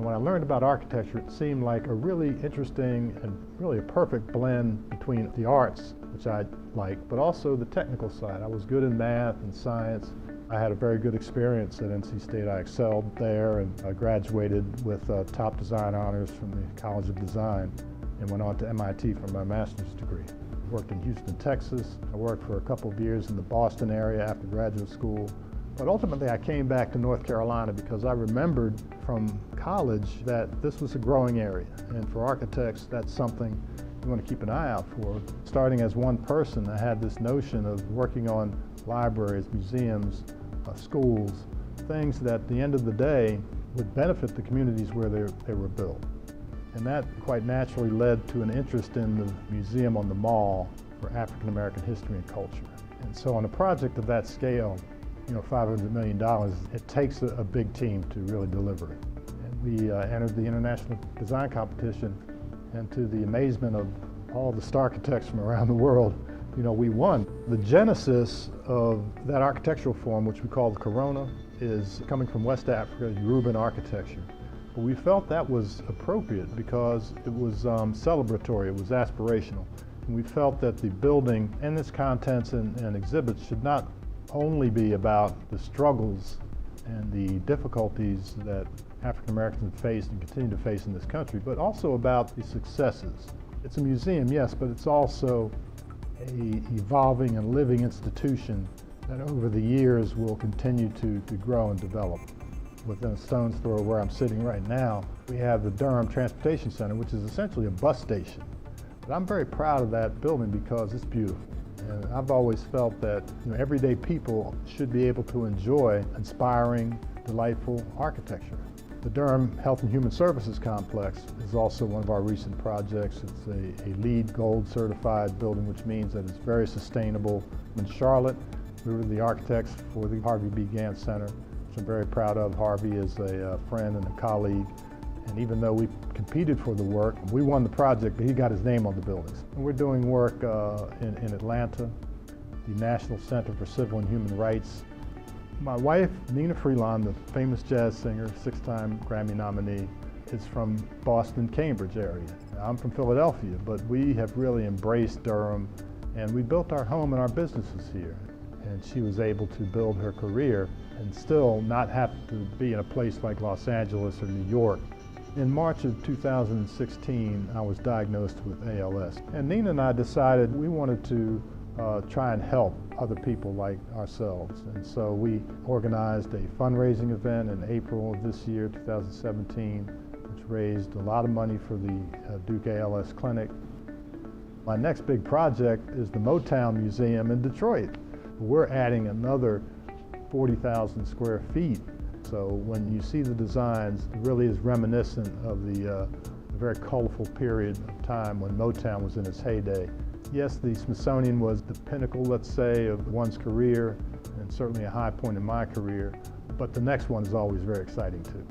When I learned about architecture, it seemed like a really interesting and really a perfect blend between the arts, which I like, but also the technical side. I was good in math and science. I had a very good experience at NC State. I excelled there, and I graduated with top design honors from the College of Design and went on to MIT for my master's degree. I worked in Houston, Texas. I worked for a couple of years in the Boston area after graduate school. But ultimately, I came back to North Carolina because I remembered from college that this was a growing area. And for architects, that's something you want to keep an eye out for. Starting as one person, I had this notion of working on libraries, museums, schools, things that at the end of the day would benefit the communities where they were built. And that quite naturally led to an interest in the Museum on the Mall for African American history and culture. And so on a project of that scale, $500 million, it takes a big team to really deliver it. And we entered the International Design Competition, and to the amazement of all the star architects from around the world, we won. The genesis of that architectural form, which we call the Corona, is coming from West Africa, Yoruban architecture. But we felt that was appropriate because it was celebratory, it was aspirational. And we felt that the building and its contents and exhibits should not only be about the struggles and the difficulties that African Americans have faced and continue to face in this country, but also about the successes. It's a museum, yes, but it's also an evolving and living institution that over the years will continue to grow and develop. Within a stone's throw of where I'm sitting right now, we have the Durham Transportation Center, which is essentially a bus station. But I'm very proud of that building because it's beautiful. And I've always felt that everyday people should be able to enjoy inspiring, delightful architecture. The Durham Health and Human Services Complex is also one of our recent projects. It's a LEED Gold certified building, which means that it's very sustainable. In Charlotte, we were the architects for the Harvey B. Gantt Center, which I'm very proud of. Harvey is a friend and a colleague. And even though we competed for the work, we won the project, but he got his name on the buildings. And we're doing work in Atlanta, the National Center for Civil and Human Rights. My wife, Nina Freelon, the famous jazz singer, 6-time Grammy nominee, is from Boston, Cambridge area. I'm from Philadelphia, but we have really embraced Durham, and we built our home and our businesses here. And she was able to build her career and still not have to be in a place like Los Angeles or New York. In March of 2016, I was diagnosed with ALS. And Nina and I decided we wanted to try and help other people like ourselves. And so we organized a fundraising event in April of this year, 2017, which raised a lot of money for the Duke ALS Clinic. My next big project is the Motown Museum in Detroit. We're adding another 40,000 square feet. So when you see the designs, it really is reminiscent of the very colorful period of time when Motown was in its heyday. Yes, the Smithsonian was the pinnacle, let's say, of one's career, and certainly a high point in my career, but the next one is always very exciting too.